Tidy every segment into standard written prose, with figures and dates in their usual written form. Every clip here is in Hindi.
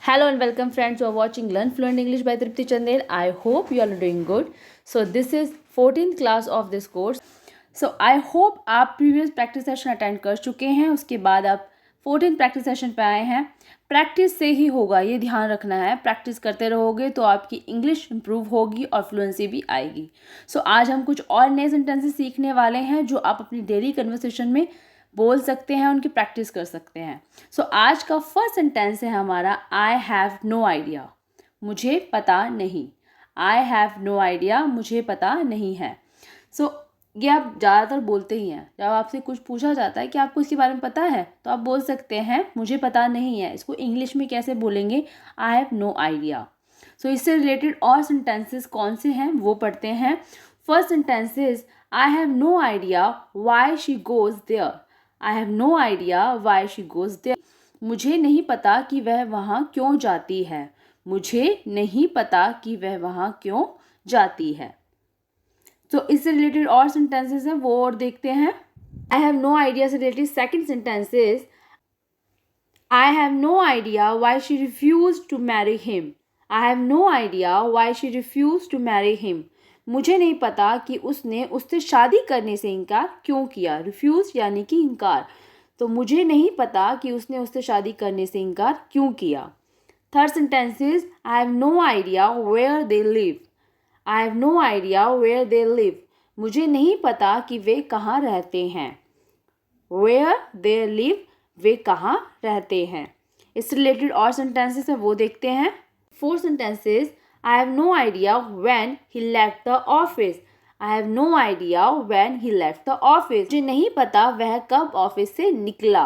Hello and welcome friends who are watching Learn Fluent English by Tripti Chandel. I hope you all are doing good. So this is 14th class of this course. So I hope आप previous practice session attend कर चुके हैं, उसके बाद आप 14th practice session पे आए हैं. प्रैक्टिस से ही होगा, ये ध्यान रखना है. प्रैक्टिस करते रहोगे तो आपकी इंग्लिश इंप्रूव होगी और फ्लुएंसी भी आएगी. सो आज हम कुछ और नए सेंटेंसेस सीखने वाले हैं जो आप अपनी डेली कन्वर्सेशन में बोल सकते हैं, उनकी प्रैक्टिस कर सकते हैं. सो आज का फर्स्ट सेंटेंस है हमारा आई हैव नो आइडिया. मुझे पता नहीं. आई हैव नो आइडिया, मुझे पता नहीं है. सो ये आप ज़्यादातर बोलते ही हैं. जब आपसे कुछ पूछा जाता है कि आपको इसके बारे में पता है तो आप बोल सकते हैं मुझे पता नहीं है. इसको इंग्लिश में कैसे बोलेंगे? I have no idea. So इससे रिलेटेड और सेंटेंसेस कौन से हैं वो पढ़ते हैं. First sentence is I have no idea why she goes there. I have no idea why she goes there. मुझे नहीं पता कि वह वहाँ क्यों जाती है. मुझे नहीं पता कि वह वहाँ क्यों जाती है. तो इससे रिलेटेड और सेंटेंसेस हैं वो और देखते हैं. आई हैव नो आइडिया से related second sentence is I have no idea why she refuse to marry him. I have no idea why she refuse to marry him. मुझे नहीं पता कि उसने उससे शादी करने से इनकार क्यों किया. रिफ्यूज यानी कि इनकार. तो मुझे नहीं पता कि उसने उससे शादी करने से इनकार क्यों किया. Third sentence is I have no idea where they live. I have no idea where they live. मुझे नहीं पता कि वे कहाँ रहते हैं. वेयर दे लिव, वे कहाँ रहते हैं. इससे रिलेटेड और सेंटेंसेस हैं वो देखते हैं. Fourth sentence is I have no idea when he left the office. I have no idea when he left the office. मुझे नहीं पता वह कब ऑफिस से निकला.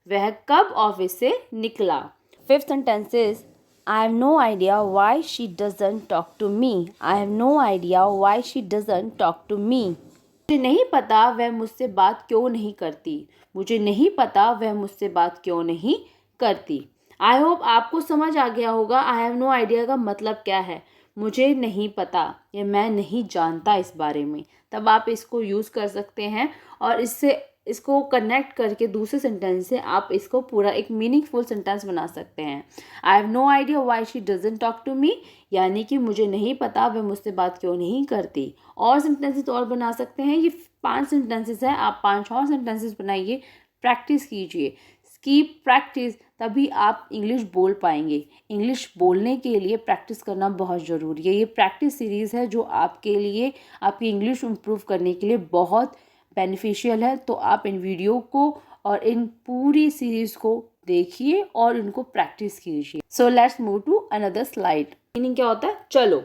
वह कब ऑफिस से निकला. Fifth sentence is I have no idea why she doesn't talk to me. I have no idea why she doesn't talk to me. मुझे नहीं पता वह मुझसे बात क्यों नहीं करती. मुझे नहीं पता वह मुझसे बात क्यों नहीं करती. आई होप आपको समझ आ गया होगा आई हैव नो आइडिया का मतलब क्या है. मुझे नहीं पता या मैं नहीं जानता इस बारे में. तब आप इसको यूज़ कर सकते हैं और इसको कनेक्ट करके दूसरे सेंटेंस से आप इसको पूरा एक मीनिंगफुल सेंटेंस बना सकते हैं. I have no idea why she doesn't talk to me, यानी कि मुझे नहीं पता वह मुझसे बात क्यों नहीं करती. और सेंटेंसेस और बना सकते हैं. ये 5 सेंटेंसेस हैं. आप 5 और सेंटेंसेस बनाइए, प्रैक्टिस कीजिए. कीप प्रैक्टिस, तभी आप इंग्लिश बोल पाएंगे. इंग्लिश बोलने के लिए प्रैक्टिस करना बहुत ज़रूरी है. ये प्रैक्टिस सीरीज़ है जो आपके लिए आपकी इंग्लिश इम्प्रूव करने के लिए बहुत बेनिफिशियल है. तो आप इन वीडियो को और इन पूरी सीरीज़ को देखिए और इनको प्रैक्टिस कीजिए. So let's move to another slide. Meaning क्या होता है? चलो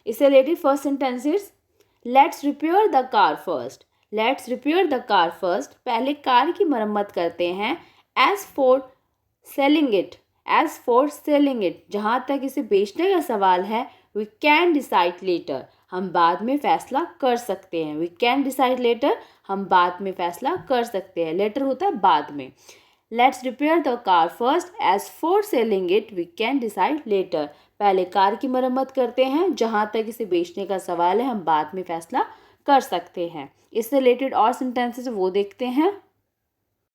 इससे related first sentence is let's repair the car first. Let's repair the car first. पहले कार की मरम्मत करते हैं. As for selling it, जहाँ तक इसे बेचने का सवाल है, we can decide later, हम बाद में फैसला कर सकते हैं. we can decide later, हम बाद में फैसला कर सकते हैं. later होता है बाद में. Let's repair the car first. As for selling it, we can decide later. पहले कार की मरम्मत करते हैं. जहाँ तक इसे बेचने का सवाल है, हम बाद में फैसला कर सकते हैं. इससे रिलेटेड और सेंटेंसेस वो देखते हैं.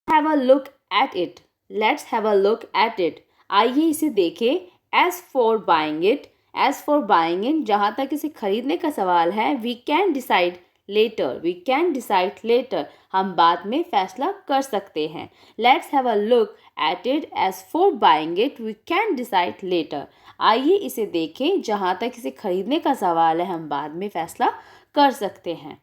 Have a look at it. Let's have a look at it. आइए इसे देखें. As for buying it, जहाँ तक इसे खरीदने का सवाल है, we can decide later. हम बाद में फैसला कर सकते हैं. Let's have a look at it. As for buying it, we can decide later. आइए इसे देखें. जहाँ तक इसे खरीदने का सवाल है, हम बाद में फैसला कर सकते हैं.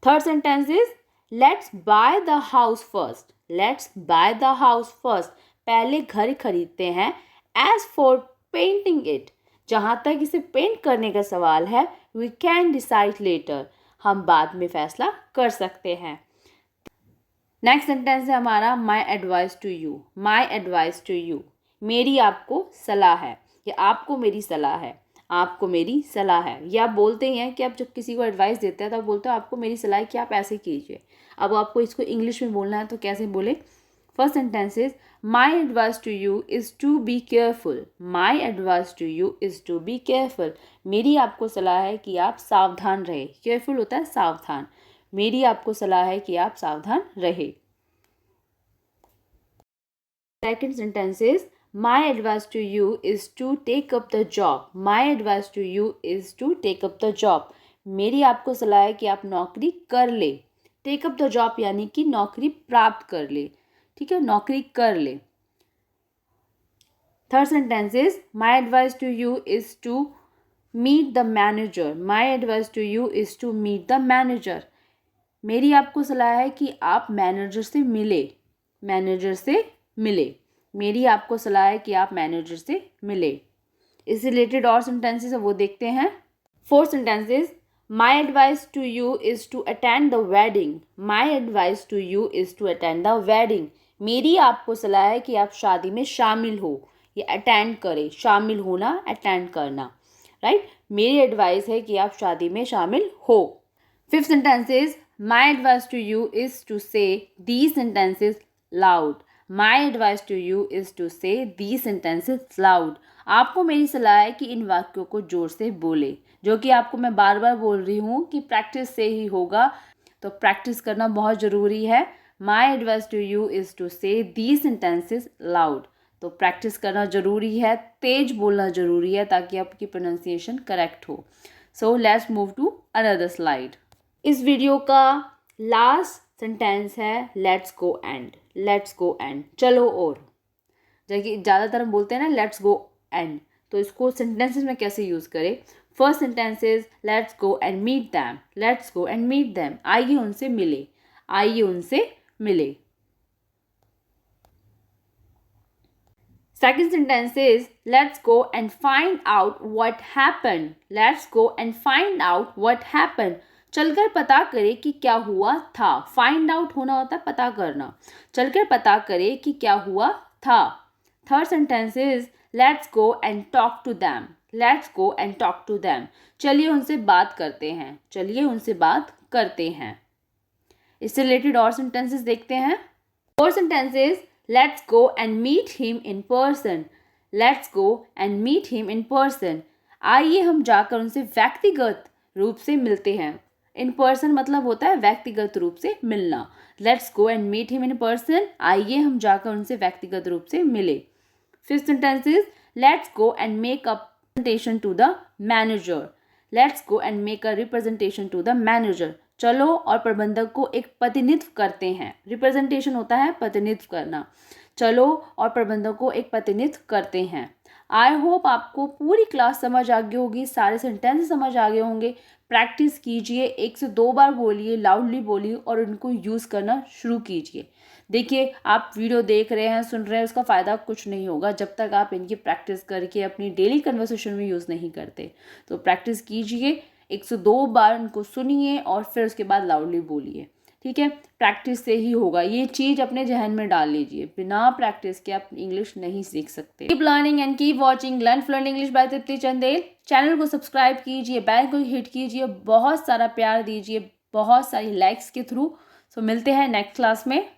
Third sentence is let's by the house first. Let's by the house first. पहले घर खरीदते हैं. एज फॉर पेंटिंग इट, जहाँ तक इसे पेंट करने का सवाल है, वी कैन डिसाइड लेटर, हम बाद में फैसला कर सकते हैं. नेक्स्ट सेंटेंस है हमारा my advice to you. My advice to you, मेरी आपको सलाह है या आपको मेरी सलाह है. आपको मेरी सलाह है. या आप बोलते ही हैं कि आप जब किसी को एडवाइस देते हैं तो आप बोलते हो आपको मेरी सलाह है कि आप ऐसे कीजिए. अब आपको इसको इंग्लिश में बोलना है तो कैसे बोले? First sentence is my advice to you is to be careful. My advice to you is to be careful. मेरी आपको सलाह है कि आप सावधान रहे. केयरफुल होता है सावधान. मेरी आपको सलाह है कि आप सावधान रहे. Second sentence is my advice to you is to take up the job. My advice to you is to take up the job. मेरी आपको सलाह है कि आप नौकरी कर ले. टेक अप द जॉब यानी कि नौकरी प्राप्त कर ले. ठीक है, नौकरी कर ले. Third sentence is my advice to you is to meet the manager. My advice to you is to meet the manager. मेरी आपको सलाह है कि आप मैनेजर से मिले. मैनेजर से मिले. मेरी आपको सलाह है कि आप मैनेजर से मिले. इससे रिलेटेड और सेंटेंसेस है वो देखते हैं. Fourth sentence is my advice to you is to attend the wedding. My advice to you is to attend the wedding. मेरी आपको सलाह है कि आप शादी में शामिल हो. ये अटेंड करें, शामिल होना, अटेंड करना, राइट. मेरी एडवाइस है कि आप शादी में शामिल हो. Fifth sentence is my advice to you is to say these sentences loud. My advice to you is to say these sentences loud. आपको मेरी सलाह है कि इन वाक्यों को जोर से बोले, जो कि आपको मैं बार बार बोल रही हूँ कि प्रैक्टिस से ही होगा, तो प्रैक्टिस करना बहुत ज़रूरी है. My advice to you is to say these sentences loud. तो प्रैक्टिस करना ज़रूरी है, तेज बोलना ज़रूरी है ताकि आपकी प्रोनाउंसिएशन करेक्ट हो. So let's move to another slide. इस वीडियो का लास्ट सेंटेंस है let's go and. Let's go and, चलो और. जबकि ज़्यादातर हम बोलते हैं ना लेट्स गो एंड, तो इसको सेंटेंसेस में कैसे यूज़ करें. First sentence is let's go and meet them. Let's go and meet them. आइए उनसे मिले. आइए उनसे मिले. Second sentence is let's go and find out what happened. Let's go and find out what happened. चलकर पता करें कि क्या हुआ था. Find out होना होता है पता करना. चलकर पता करें कि क्या हुआ था. Third sentence is let's go and talk to them. Let's go and talk to them. चलिए उनसे बात करते हैं. चलिए उनसे बात करते हैं. इससे रिलेटेड और सेंटेंसेस देखते हैं. Fourth sentence is let's go and meet him in person. Let's go and meet him in person. आइए हम जाकर उनसे व्यक्तिगत रूप से मिलते हैं. In person मतलब होता है व्यक्तिगत रूप से मिलना. Let's go and meet him in person. आइए हम जाकर उनसे व्यक्तिगत रूप से मिले. Fifth sentence is let's go and make a representation to the manager. Let's go and make a representation to the manager. चलो और प्रबंधक को एक प्रतिनिधित्व करते हैं. रिप्रेजेंटेशन होता है प्रतिनिधित्व करना. चलो और प्रबंधक को एक प्रतिनिधित्व करते हैं. आई होप आपको पूरी क्लास समझ आ गई होगी, सारे सेंटेंस समझ आ गए होंगे. प्रैक्टिस कीजिए, 1 से 2 बार बोलिए, लाउडली बोलिए और उनको यूज़ करना शुरू कीजिए. देखिए आप वीडियो देख रहे हैं, सुन रहे हैं, उसका फ़ायदा कुछ नहीं होगा जब तक आप इनकी प्रैक्टिस करके अपनी डेली कन्वर्सेशन में यूज़ नहीं करते. तो प्रैक्टिस कीजिए, 1 से 2 बार उनको सुनिए और फिर उसके बाद लाउडली बोलिए. ठीक है, प्रैक्टिस से ही होगा. ये चीज़ अपने जहन में डाल लीजिए, बिना प्रैक्टिस के आप इंग्लिश नहीं सीख सकते. Keep learning and keep watching learn fluent English by Tripti Chandel. Channel को सब्सक्राइब कीजिए, बेल को हिट कीजिए, बहुत सारा प्यार दीजिए, बहुत सारी लाइक्स के थ्रू. सो मिलते हैं नेक्स्ट क्लास में.